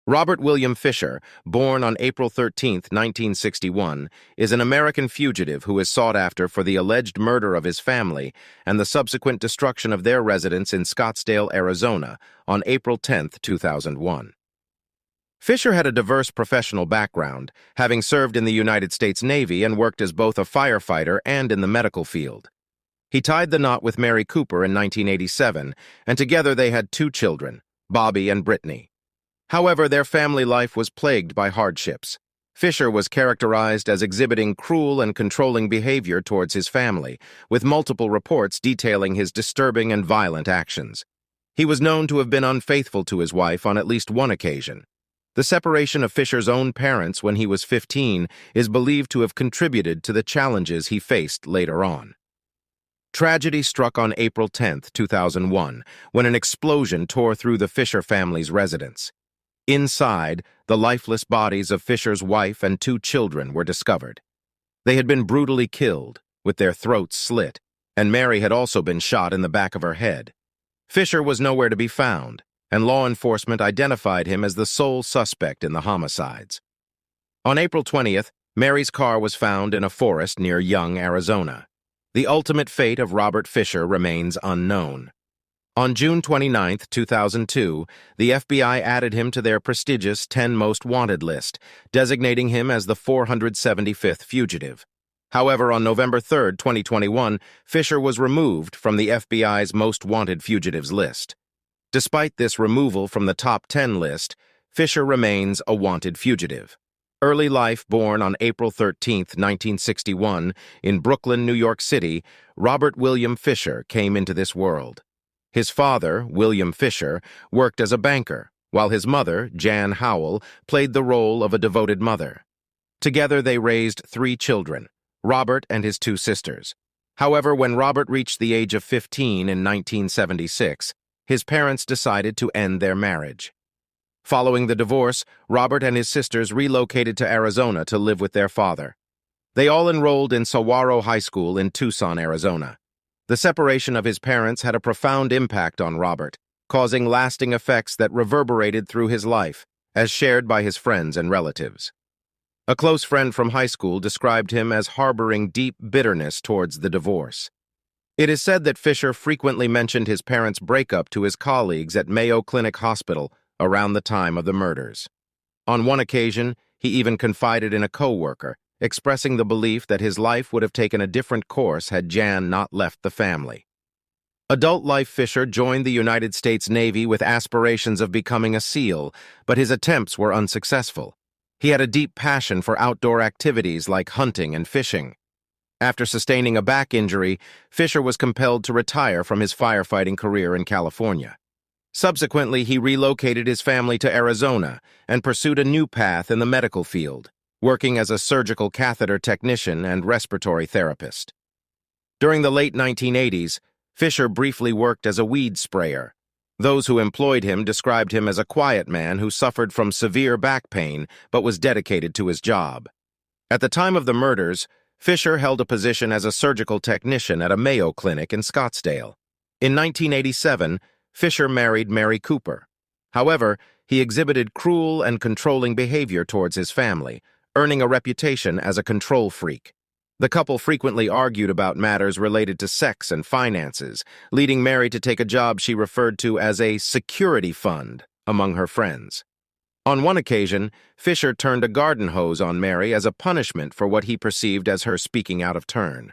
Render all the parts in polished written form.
Robert William Fisher, born on April 13, 1961, is an American fugitive who is sought after for the alleged murder of his family and the subsequent destruction of their residence in Scottsdale, Arizona, on April 10, 2001. Fisher had a diverse professional background, having served in the United States Navy and worked as both a firefighter and in the medical field. He tied the knot with Mary Cooper in 1987, and together they had two children, Bobby and Brittney. However, their family life was plagued by hardships. Fisher was characterized as exhibiting cruel and controlling behavior towards his family, with multiple reports detailing his disturbing and violent actions. He was known to have been unfaithful to his wife on at least one occasion. The separation of Fisher's own parents when he was 15 is believed to have contributed to the challenges he faced later on. Tragedy struck on April 10, 2001, when an explosion tore through the Fisher family's residence. Inside, the lifeless bodies of Fisher's wife and two children were discovered. They had been brutally killed, with their throats slit, and Mary had also been shot in the back of her head. Fisher was nowhere to be found, and law enforcement identified him as the sole suspect in the homicides. On April 20th, Mary's car was found in a forest near Young, Arizona. The ultimate fate of Robert Fisher remains unknown. On June 29, 2002, the FBI added him to their prestigious 10 Most Wanted list, designating him as the 475th fugitive. However, on November 3, 2021, Fisher was removed from the FBI's Most Wanted Fugitives list. Despite this removal from the top 10 list, Fisher remains a wanted fugitive. Early life, born on April 13, 1961, in Brooklyn, New York City, Robert William Fisher came into this world. His father, William Fisher, worked as a banker, while his mother, Jan Howell, played the role of a devoted mother. Together they raised three children, Robert and his two sisters. However, when Robert reached the age of 15 in 1976, his parents decided to end their marriage. Following the divorce, Robert and his sisters relocated to Arizona to live with their father. They all enrolled in Saguaro High School in Tucson, Arizona. The separation of his parents had a profound impact on Robert, causing lasting effects that reverberated through his life, as shared by his friends and relatives. A close friend from high school described him as harboring deep bitterness towards the divorce. It is said that Fisher frequently mentioned his parents' breakup to his colleagues at Mayo Clinic Hospital around the time of the murders. On one occasion, he even confided in a co-worker, expressing the belief that his life would have taken a different course had Jan not left the family. Adult life Fisher joined the United States Navy with aspirations of becoming a SEAL, but his attempts were unsuccessful. He had a deep passion for outdoor activities like hunting and fishing. After sustaining a back injury, Fisher was compelled to retire from his firefighting career in California. Subsequently, he relocated his family to Arizona and pursued a new path in the medical field, working as a surgical catheter technician and respiratory therapist. During the late 1980s, Fisher briefly worked as a weed sprayer. Those who employed him described him as a quiet man who suffered from severe back pain but was dedicated to his job. At the time of the murders, Fisher held a position as a surgical technician at a Mayo Clinic in Scottsdale. In 1987, Fisher married Mary Cooper. However, he exhibited cruel and controlling behavior towards his family, earning a reputation as a control freak. The couple frequently argued about matters related to sex and finances, leading Mary to take a job she referred to as a security fund among her friends. On one occasion, Fisher turned a garden hose on Mary as a punishment for what he perceived as her speaking out of turn.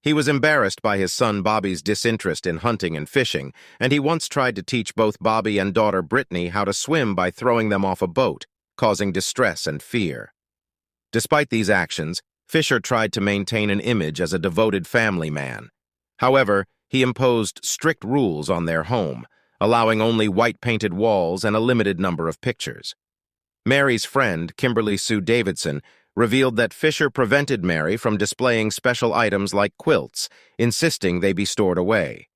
He was embarrassed by his son Bobby's disinterest in hunting and fishing, and he once tried to teach both Bobby and daughter Brittney how to swim by throwing them off a boat, causing distress and fear. Despite these actions, Fisher tried to maintain an image as a devoted family man. However, he imposed strict rules on their home, allowing only white-painted walls and a limited number of pictures. Mary's friend, Kimberly Sue Davidson, revealed that Fisher prevented Mary from displaying special items like quilts, insisting they be stored away.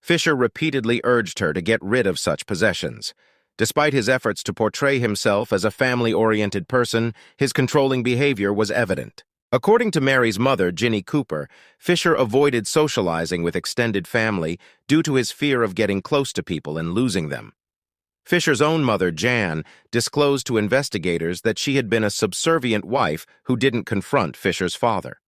Fisher repeatedly urged her to get rid of such possessions. Despite his efforts to portray himself as a family-oriented person, his controlling behavior was evident. According to Mary's mother, Ginny Cooper, Fisher avoided socializing with extended family due to his fear of getting close to people and losing them. Fisher's own mother, Jan, disclosed to investigators that she had been a subservient wife who didn't confront Fisher's father.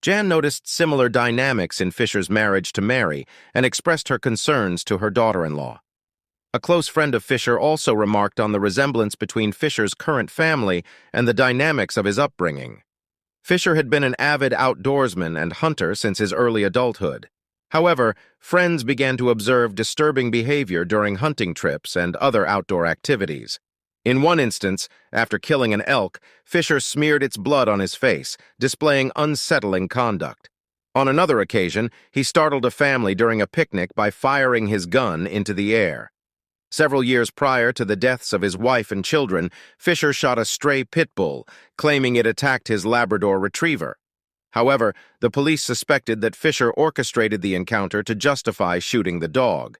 Jan noticed similar dynamics in Fisher's marriage to Mary and expressed her concerns to her daughter-in-law. A close friend of Fisher also remarked on the resemblance between Fisher's current family and the dynamics of his upbringing. Fisher had been an avid outdoorsman and hunter since his early adulthood. However, friends began to observe disturbing behavior during hunting trips and other outdoor activities. In one instance, after killing an elk, Fisher smeared its blood on his face, displaying unsettling conduct. On another occasion, he startled a family during a picnic by firing his gun into the air. Several years prior to the deaths of his wife and children, Fisher shot a stray pit bull, claiming it attacked his Labrador retriever. However, the police suspected that Fisher orchestrated the encounter to justify shooting the dog.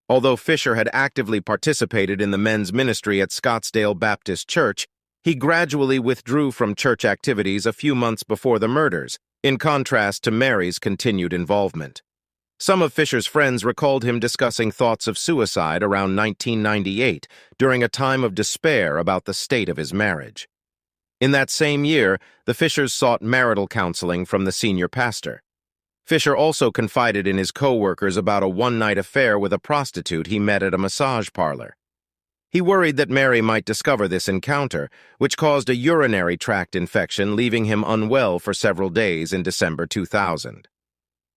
Although Fisher had actively participated in the men's ministry at Scottsdale Baptist Church, he gradually withdrew from church activities a few months before the murders, in contrast to Mary's continued involvement. Some of Fisher's friends recalled him discussing thoughts of suicide around 1998, during a time of despair about the state of his marriage. In that same year, the Fishers sought marital counseling from the senior pastor. Fisher also confided in his co-workers about a one-night affair with a prostitute he met at a massage parlor. He worried that Mary might discover this encounter, which caused a urinary tract infection, leaving him unwell for several days in December 2000.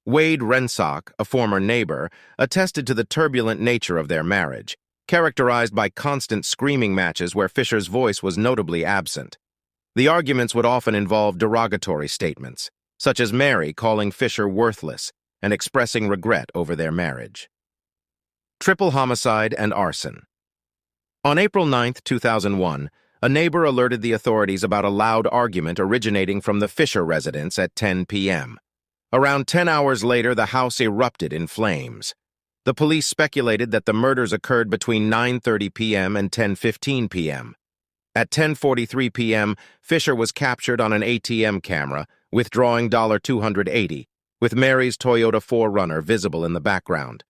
Wade Rensock, a former neighbor, attested to the turbulent nature of their marriage, characterized by constant screaming matches where Fisher's voice was notably absent. The arguments would often involve derogatory statements, such as Mary calling Fisher worthless and expressing regret over their marriage. Triple homicide and arson. On April 9, 2001, a neighbor alerted the authorities about a loud argument originating from the Fisher residence at 10 p.m. Around 10 hours later, the house erupted in flames. The police speculated that the murders occurred between 9:30 p.m. and 10:15 p.m. At 10:43 p.m., Fisher was captured on an ATM camera, withdrawing $280, with Mary's Toyota 4Runner visible in the background.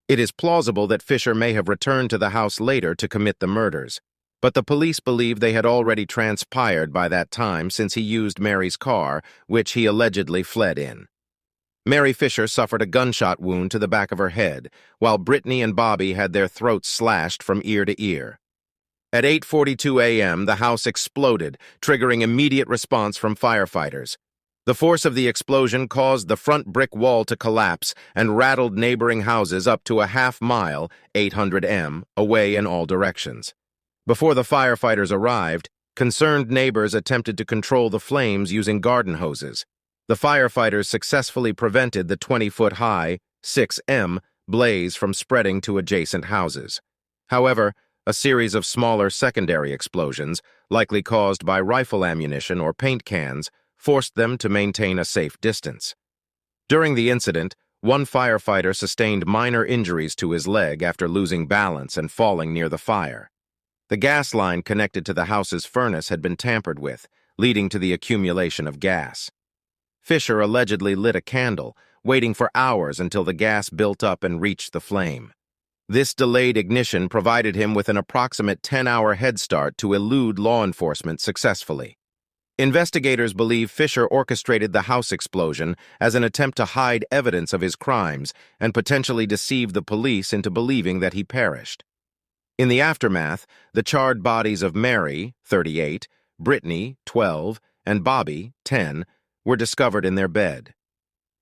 It is plausible that Fisher may have returned to the house later to commit the murders, but the police believe they had already transpired by that time since he used Mary's car, which he allegedly fled in. Mary Fisher suffered a gunshot wound to the back of her head, while Brittney and Bobby had their throats slashed from ear to ear. At 8:42 a.m., the house exploded, triggering immediate response from firefighters. The force of the explosion caused the front brick wall to collapse and rattled neighboring houses up to a half-mile, 800 m, away in all directions. Before the firefighters arrived, concerned neighbors attempted to control the flames using garden hoses. The firefighters successfully prevented the 20-foot-high, 6 m, blaze from spreading to adjacent houses. However, a series of smaller secondary explosions, likely caused by rifle ammunition or paint cans, forced them to maintain a safe distance. During the incident, one firefighter sustained minor injuries to his leg after losing balance and falling near the fire. The gas line connected to the house's furnace had been tampered with, leading to the accumulation of gas. Fisher allegedly lit a candle, waiting for hours until the gas built up and reached the flame. This delayed ignition provided him with an approximate 10-hour head start to elude law enforcement successfully. Investigators believe Fisher orchestrated the house explosion as an attempt to hide evidence of his crimes and potentially deceive the police into believing that he perished. In the aftermath, the charred bodies of Mary, 38, Brittney, 12, and Bobby, 10, were discovered in their bed.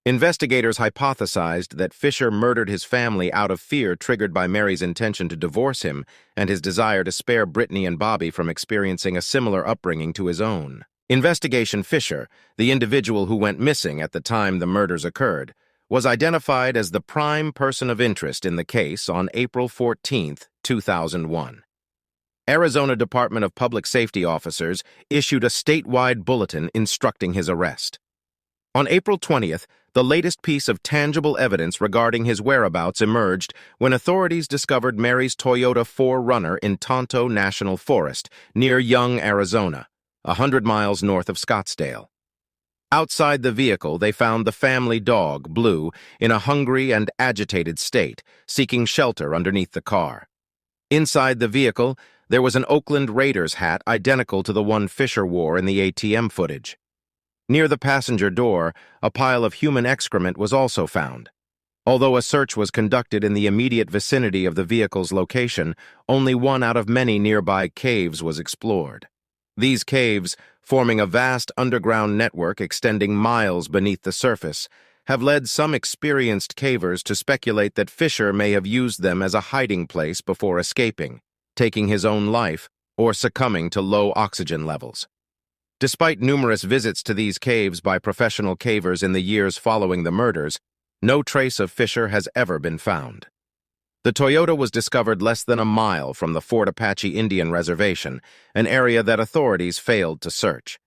Investigators hypothesized that Fisher murdered his family out of fear triggered by Mary's intention to divorce him and his desire to spare Brittney and Bobby from experiencing a similar upbringing to his own. Investigation Fisher, the individual who went missing at the time the murders occurred, was identified as the prime person of interest in the case on April 14, 2001. Arizona Department of Public Safety officers issued a statewide bulletin instructing his arrest. On April 20th, the latest piece of tangible evidence regarding his whereabouts emerged when authorities discovered Mary's Toyota 4Runner in Tonto National Forest, near Young, Arizona, 100 miles north of Scottsdale. Outside the vehicle, they found the family dog, Blue, in a hungry and agitated state, seeking shelter underneath the car. Inside the vehicle, there was an Oakland Raiders hat identical to the one Fisher wore in the ATM footage. Near the passenger door, a pile of human excrement was also found. Although a search was conducted in the immediate vicinity of the vehicle's location, only one out of many nearby caves was explored. These caves, forming a vast underground network extending miles beneath the surface, have led some experienced cavers to speculate that Fisher may have used them as a hiding place before escaping, taking his own life, or succumbing to low oxygen levels. Despite numerous visits to these caves by professional cavers in the years following the murders, no trace of Fisher has ever been found. The Toyota was discovered less than a mile from the Fort Apache Indian Reservation, an area that authorities failed to search.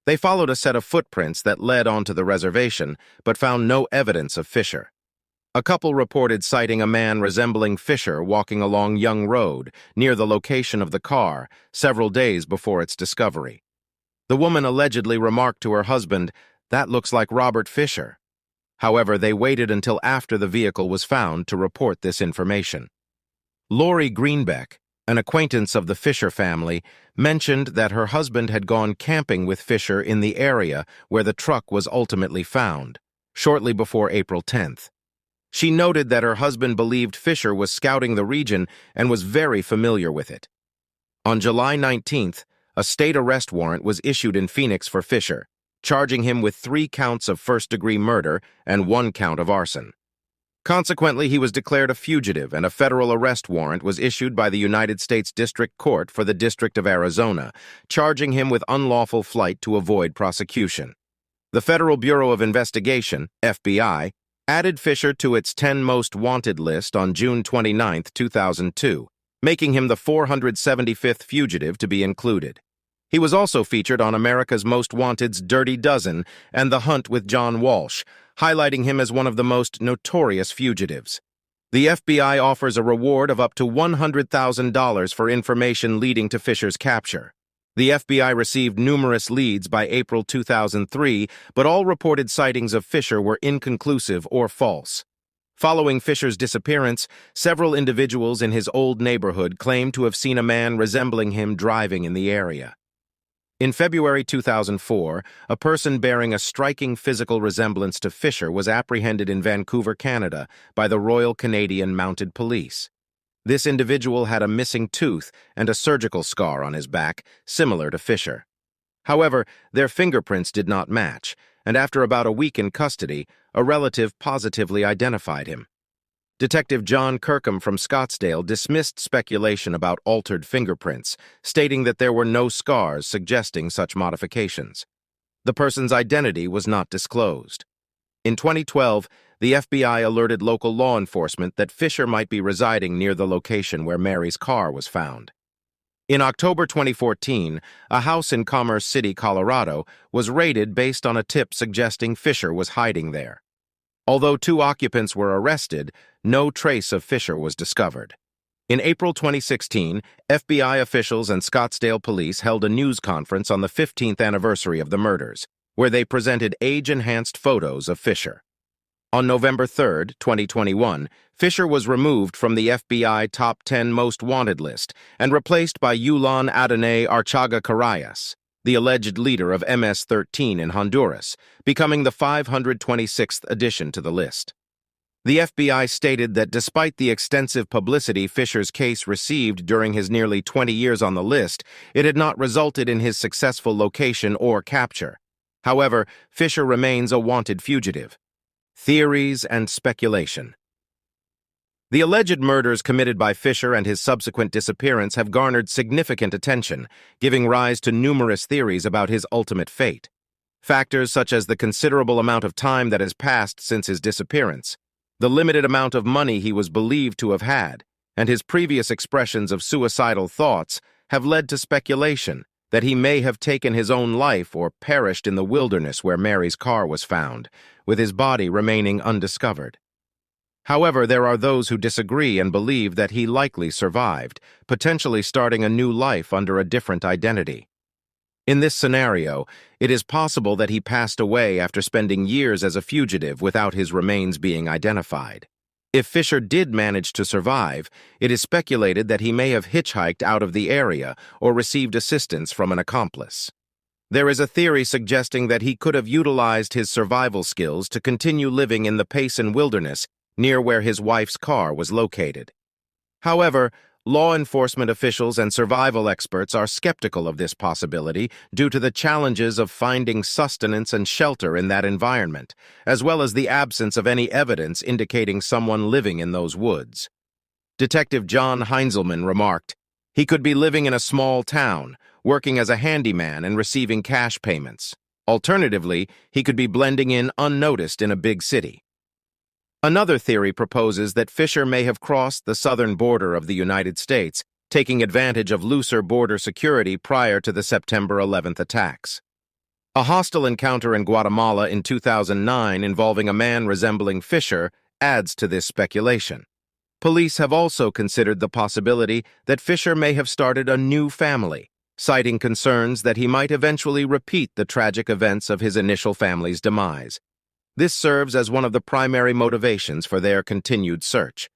They followed a set of footprints that led onto the reservation, but found no evidence of Fisher. A couple reported sighting a man resembling Fisher walking along Young Road, near the location of the car, several days before its discovery. The woman allegedly remarked to her husband, "That looks like Robert Fisher." However, they waited until after the vehicle was found to report this information. Lori Greenbeck, an acquaintance of the Fisher family, mentioned that her husband had gone camping with Fisher in the area where the truck was ultimately found, shortly before April 10th. She noted that her husband believed Fisher was scouting the region and was very familiar with it. On July 19th, a state arrest warrant was issued in Phoenix for Fisher, charging him with 3 counts of first-degree murder and 1 count of arson. Consequently, he was declared a fugitive, and a federal arrest warrant was issued by the United States District Court for the District of Arizona, charging him with unlawful flight to avoid prosecution. The Federal Bureau of Investigation, FBI, added Fisher to its 10 most wanted list on June 29, 2002, making him the 475th fugitive to be included. He was also featured on America's Most Wanted's Dirty Dozen and The Hunt with John Walsh, highlighting him as one of the most notorious fugitives. The FBI offers a reward of up to $100,000 for information leading to Fisher's capture. The FBI received numerous leads by April 2003, but all reported sightings of Fisher were inconclusive or false. Following Fisher's disappearance, several individuals in his old neighborhood claimed to have seen a man resembling him driving in the area. In February 2004, a person bearing a striking physical resemblance to Fisher was apprehended in Vancouver, Canada, by the Royal Canadian Mounted Police. This individual had a missing tooth and a surgical scar on his back, similar to Fisher. However, their fingerprints did not match, and after about a week in custody, a relative positively identified him. Detective John Kirkham from Scottsdale dismissed speculation about altered fingerprints, stating that there were no scars suggesting such modifications. The person's identity was not disclosed. In 2012, the FBI alerted local law enforcement that Fisher might be residing near the location where Mary's car was found. In October 2014, a house in Commerce City, Colorado, was raided based on a tip suggesting Fisher was hiding there. Although 2 occupants were arrested, no trace of Fisher was discovered. In April 2016, FBI officials and Scottsdale police held a news conference on the 15th anniversary of the murders, where they presented age-enhanced photos of Fisher. On November 3, 2021, Fisher was removed from the FBI Top 10 Most Wanted list and replaced by Yulan Adonai Archaga Carayas, the alleged leader of MS-13 in Honduras, becoming the 526th addition to the list. The FBI stated that despite the extensive publicity Fisher's case received during his nearly 20 years on the list, it had not resulted in his successful location or capture. However, Fisher remains a wanted fugitive. Theories and speculation. The alleged murders committed by Fisher and his subsequent disappearance have garnered significant attention, giving rise to numerous theories about his ultimate fate. Factors such as the considerable amount of time that has passed since his disappearance, the limited amount of money he was believed to have had, and his previous expressions of suicidal thoughts have led to speculation that he may have taken his own life or perished in the wilderness where Mary's car was found, with his body remaining undiscovered. However, there are those who disagree and believe that he likely survived, potentially starting a new life under a different identity. In this scenario, it is possible that he passed away after spending years as a fugitive without his remains being identified. If Fisher did manage to survive, it is speculated that he may have hitchhiked out of the area or received assistance from an accomplice. There is a theory suggesting that he could have utilized his survival skills to continue living in the Payson wilderness near where his wife's car was located. However, law enforcement officials and survival experts are skeptical of this possibility due to the challenges of finding sustenance and shelter in that environment, as well as the absence of any evidence indicating someone living in those woods. Detective John Heinzelman remarked, "He could be living in a small town, working as a handyman and receiving cash payments. Alternatively, he could be blending in unnoticed in a big city." Another theory proposes that Fisher may have crossed the southern border of the United States, taking advantage of looser border security prior to the September 11th attacks. A hostile encounter in Guatemala in 2009 involving a man resembling Fisher adds to this speculation. Police have also considered the possibility that Fisher may have started a new family, citing concerns that he might eventually repeat the tragic events of his initial family's demise. This serves as one of the primary motivations for their continued search.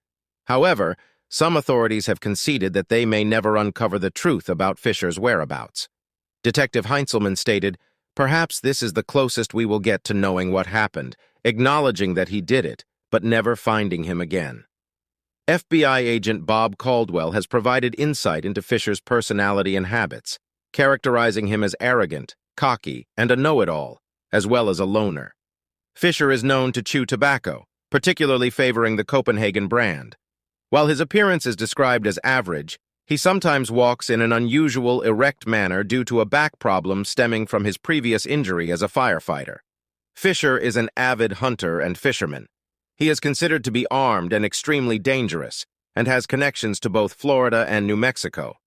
However, some authorities have conceded that they may never uncover the truth about Fisher's whereabouts. Detective Heinzelman stated, "Perhaps this is the closest we will get to knowing what happened, acknowledging that he did it, but never finding him again." FBI agent Bob Caldwell has provided insight into Fisher's personality and habits, characterizing him as arrogant, cocky, and a know-it-all, as well as a loner. Fisher is known to chew tobacco, particularly favoring the Copenhagen brand. While his appearance is described as average, he sometimes walks in an unusual, erect manner due to a back problem stemming from his previous injury as a firefighter. Fisher is an avid hunter and fisherman. He is considered to be armed and extremely dangerous, and has connections to both Florida and New Mexico.